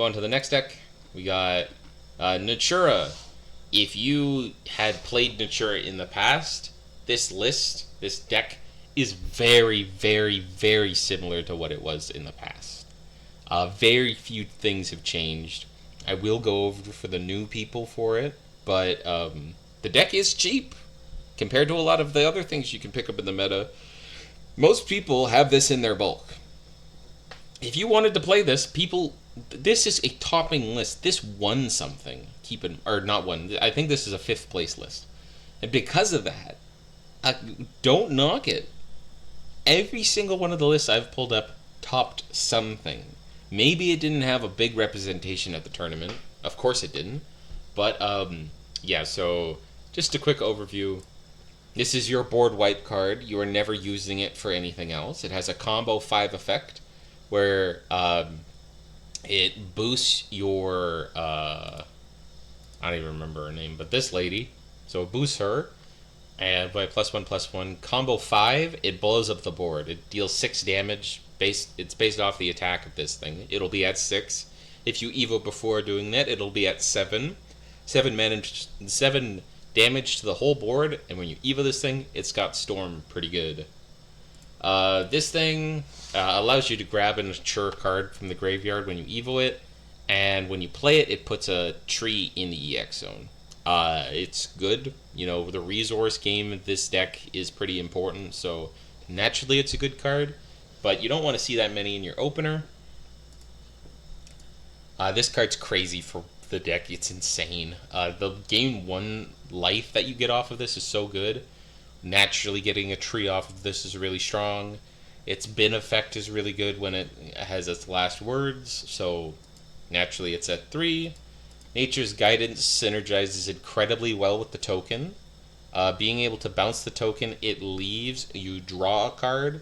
Go on to the next deck. We got Natura. If you had played Natura in the past, this deck, is very, very, very similar to what it was in the past. Very few things have changed. I will go over for the new people for it, but the deck is cheap compared to a lot of the other things you can pick up in the meta. Most people have this in their bulk. If you wanted to play this, this is a topping list. This won something. Or not won. I think this is a 5th place list. And because of that, don't knock it. Every single one of the lists I've pulled up topped something. Maybe it didn't have a big representation at the tournament. Of course it didn't. But, yeah, so just a quick overview. This is your board wipe card. You are never using it for anything else. It has a combo 5 effect where it boosts your... I don't even remember her name, but this lady. So it boosts her. And by +1/+1, combo 5, it blows up the board. It deals 6 damage. It's based off the attack of this thing. It'll be at 6. If you evo before doing that, it'll be at 7. 7 damage to the whole board, and when you evo this thing, it's got Storm pretty good. This thing allows you to grab a Natura card from the graveyard when you evo it, and when you play it, it puts a tree in the EX zone. It's good. You know, the resource game of this deck is pretty important, so naturally it's a good card, but you don't want to see that many in your opener. This card's crazy for the deck. It's insane. The game 1 life that you get off of this is so good. Naturally getting a tree off of this is really strong. Its bin effect is really good when it has its last words, so naturally it's at 3. Nature's Guidance synergizes incredibly well with the token. Being able to bounce the token, it leaves, you draw a card,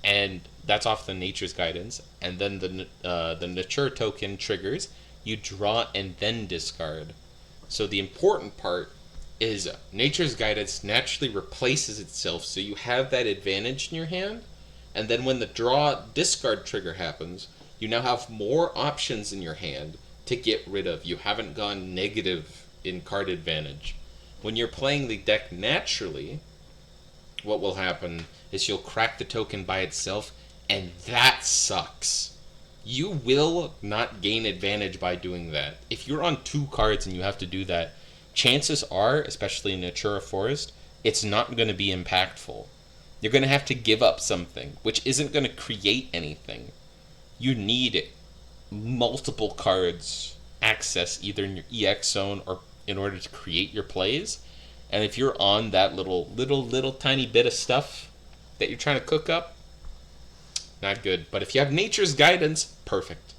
and that's off the Nature's Guidance, and then the Nature token triggers, you draw and then discard. So the important part is Nature's Guidance naturally replaces itself, so you have that advantage in your hand, and then when the draw discard trigger happens, you now have more options in your hand to get rid of. You haven't gone negative in card advantage. When you're playing the deck naturally, what will happen is you'll crack the token by itself, and that sucks. You will not gain advantage by doing that. If you're on 2 cards and you have to do that, chances are, especially in Natura Forest, it's not going to be impactful. You're going to have to give up something, which isn't going to create anything. You need multiple cards access either in your EX zone or in order to create your plays. And if you're on that little tiny bit of stuff that you're trying to cook up, not good. But if you have Nature's Guidance, perfect.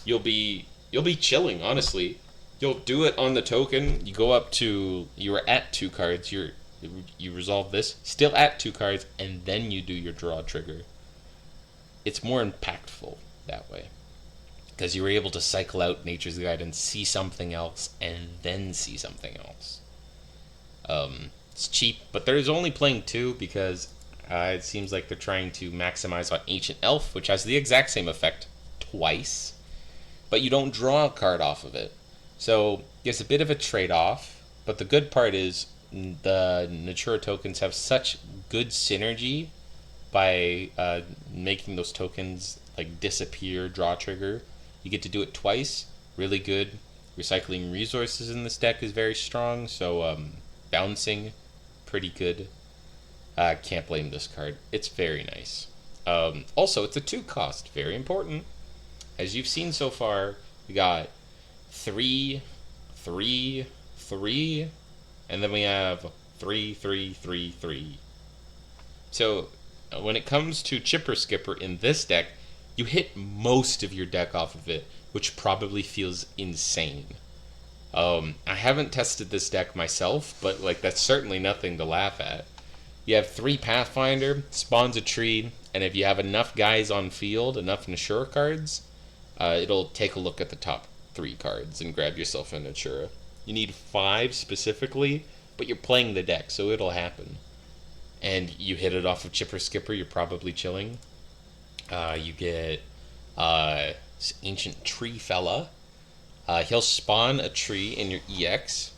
You'll be chilling, honestly. You'll do it on the token. You go up to, you were at 2 cards. You resolve this, still at 2 cards, and then you do your draw trigger. It's more impactful that way, because you were able to cycle out Nature's Guidance, see something else, and then see something else. It's cheap, but there's only playing 2 because it seems like they're trying to maximize on Ancient Elf, which has the exact same effect twice, but you don't draw a card off of it. So there's a bit of a trade-off, but the good part is the Natura tokens have such good synergy by making those tokens like disappear, draw trigger. You get to do it twice, really good. Recycling resources in this deck is very strong, so bouncing, pretty good. Can't blame this card. It's very nice. Also, it's a 2 cost, very important. As you've seen so far, we got 3, 3, 3, and then we have 3, 3, 3, 3. So when it comes to Chipper Skipper in this deck, you hit most of your deck off of it, which probably feels insane. I haven't tested this deck myself, but like that's certainly nothing to laugh at. You have 3 Pathfinder, spawns a tree, and if you have enough guys on field, enough Natura cards, it'll take a look at the top 3 cards and grab yourself a Natura. You need 5 specifically, but you're playing the deck, so it'll happen. And you hit it off of Chipper Skipper, you're probably chilling. You get Ancient Tree Fella, He'll spawn a tree in your EX,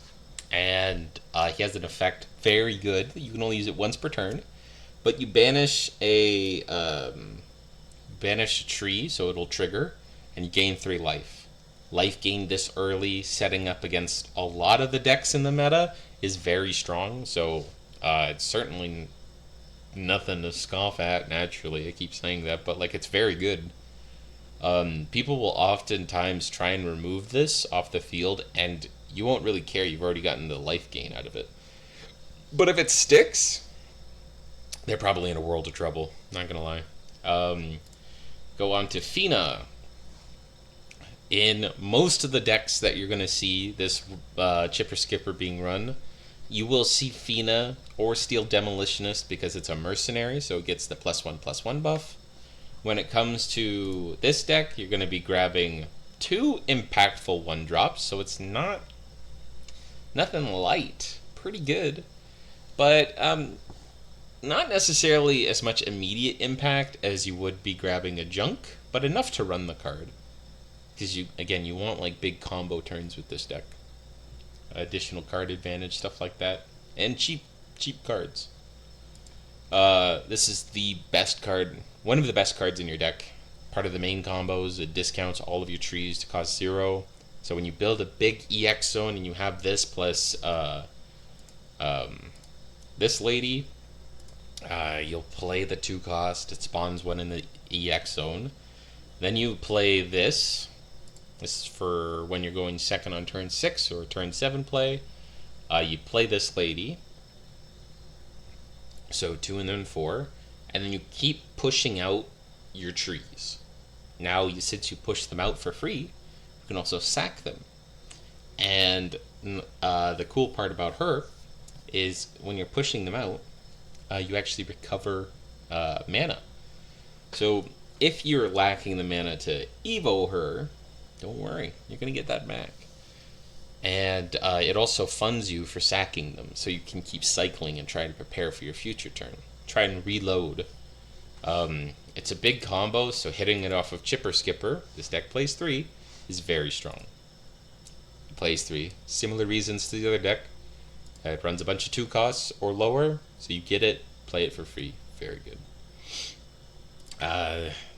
and he has an effect very good. You can only use it once per turn, but you banish a tree, so it'll trigger, and you gain 3 life. Life gained this early, setting up against a lot of the decks in the meta, is very strong. So it's certainly nothing to scoff at. Naturally, I keep saying that, but like it's very good. People will oftentimes try and remove this off the field, and you won't really care. You've already gotten the life gain out of it. But if it sticks, they're probably in a world of trouble. Not gonna lie. Go on to Fina. In most of the decks that you're gonna see this Chipper Skipper being run, you will see Fina or Steel Demolitionist because it's a mercenary, so it gets the +1/+1 buff. When it comes to this deck, you're going to be grabbing 2 impactful 1-drops, so it's not nothing light. Pretty good. But not necessarily as much immediate impact as you would be grabbing a junk, but enough to run the card. Because you want like big combo turns with this deck. Additional card advantage, stuff like that. And cheap cards. This is the best card, one of the best cards in your deck. Part of the main combos, it discounts all of your trees to cost 0. So when you build a big EX zone and you have this plus this lady, you'll play the 2 cost. It spawns 1 in the EX zone. Then you play this. This is for when you're going second on turn 6 or turn 7 play. You play this lady. So 2 and then 4. And then you keep pushing out your trees. Now, since you push them out for free, you can also sack them. And the cool part about her is when you're pushing them out, you actually recover mana. So if you're lacking the mana to Evo her, don't worry, you're going to get that back. And it also funds you for sacking them, so you can keep cycling and try to prepare for your future turn. Try and reload. It's a big combo, so hitting it off of Chipper Skipper, this deck plays 3, is very strong. It plays 3. Similar reasons to the other deck. It runs a bunch of 2 costs or lower, so you get it, play it for free. Very good.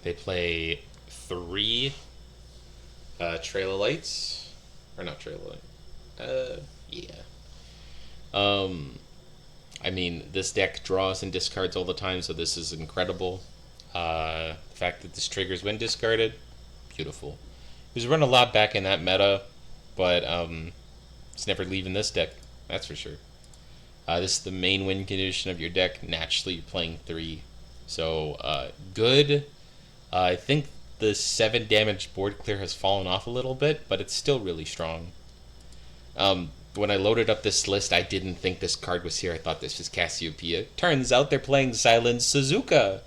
They play 3 Trail of Lights. Or not Trail of Lights. Yeah. I mean, this deck draws and discards all the time, so this is incredible. The fact that this triggers when discarded, beautiful. It was run a lot back in that meta, but it's never leaving this deck, that's for sure. This is the main win condition of your deck. Naturally, you're playing 3. So, good. I think the 7 damage board clear has fallen off a little bit, but it's still really strong. When I loaded up this list, I didn't think this card was here. I thought this was Cassiopeia. Turns out they're playing Silent Suzuka.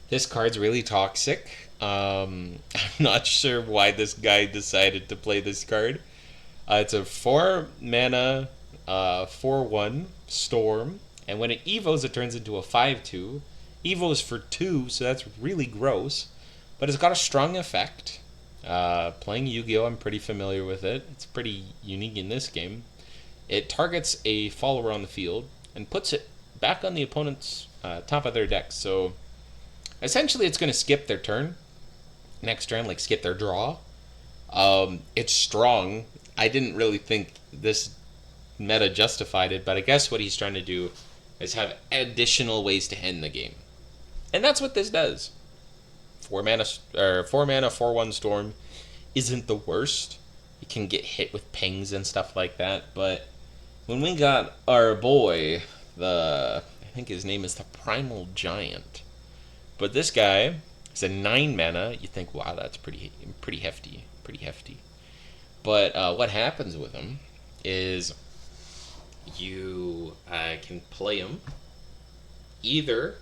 This card's really toxic. I'm not sure why this guy decided to play this card. It's a 4 mana, 4/1 Storm, and when it evos, it turns into a 5/2. Evos for 2, so that's really gross. But it's got a strong effect. Playing Yu-Gi-Oh! I'm pretty familiar with it. It's pretty unique in this game. It targets a follower on the field and puts it back on the opponent's top of their deck. So essentially it's going to skip their turn next turn, like skip their draw. It's strong. I didn't really think this meta justified it, but I guess what he's trying to do is have additional ways to end the game. And that's what this does. 4 mana, 4/1 Storm isn't the worst. You can get hit with pings and stuff like that, but when we got our boy, I think his name is the Primal Giant, but this guy is a 9 mana. You think, wow, that's pretty hefty. But what happens with him is you can play him either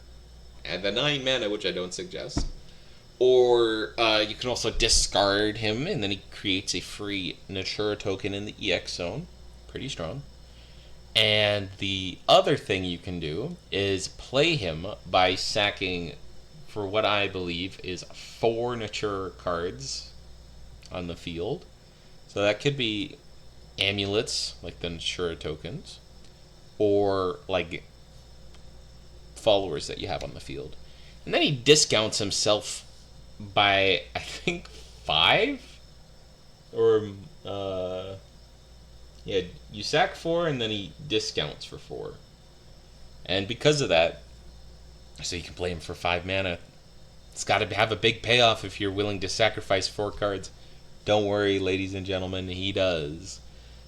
at the 9 mana, which I don't suggest, or you can also discard him, and then he creates a free Natura token in the EX zone. Pretty strong. And the other thing you can do is play him by sacking, for what I believe is 4 Natura cards on the field. So that could be amulets, like the Natura tokens, or like followers that you have on the field. And then he discounts himself by, I think, 5? Or, yeah, you sack 4 and then he discounts for 4. And because of that, so you can play him for 5 mana. It's got to have a big payoff if you're willing to sacrifice 4 cards. Don't worry, ladies and gentlemen, he does.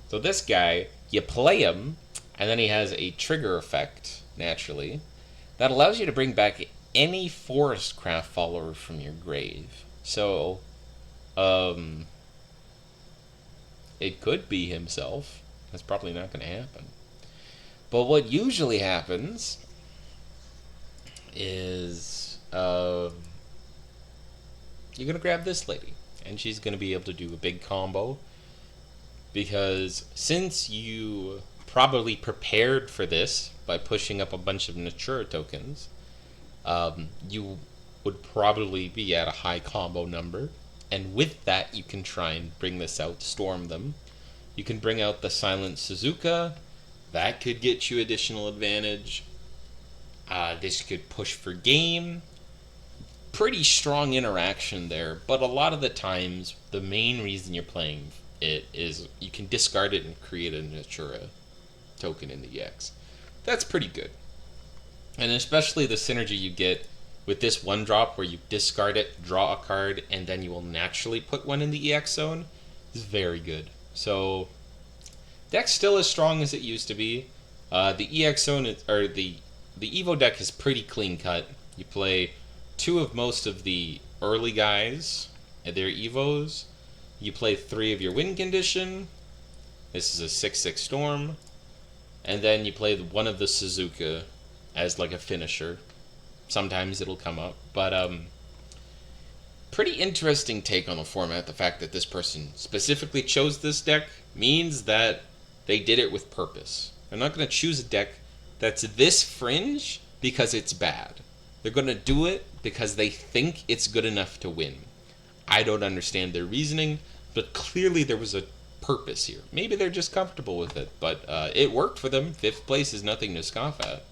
So this guy, you play him, and then he has a trigger effect, naturally, that allows you to bring back any Forest Craft follower from your grave. So, it could be himself. That's probably not going to happen. But what usually happens is you're going to grab this lady, and she's going to be able to do a big combo, because since you probably prepared for this by pushing up a bunch of Natura tokens, you would probably be at a high combo number, and with that you can try and bring this out, storm them. You can bring out the Silent Suzuka. That could get you additional advantage. This could push for game. Pretty strong interaction there, but a lot of the times the main reason you're playing it is you can discard it and create a Natura token in the EX. That's pretty good. And especially the synergy you get with this one drop where you discard it, draw a card, and then you will naturally put one in the EX zone is very good. So deck's still as strong as it used to be. The EX zone or the Evo deck is pretty clean cut. You play 2 of most of the early guys at their Evos. You play 3 of your win condition. This is a 6/6 storm. And then you play one of the Suzuka as like a finisher. Sometimes it'll come up. But pretty interesting take on the format. The fact that this person specifically chose this deck means that they did it with purpose. They're not going to choose a deck that's this fringe because it's bad. They're going to do it because they think it's good enough to win. I don't understand their reasoning, but clearly there was a purpose here. Maybe they're just comfortable with it, but it worked for them. 5th place is nothing to scoff at.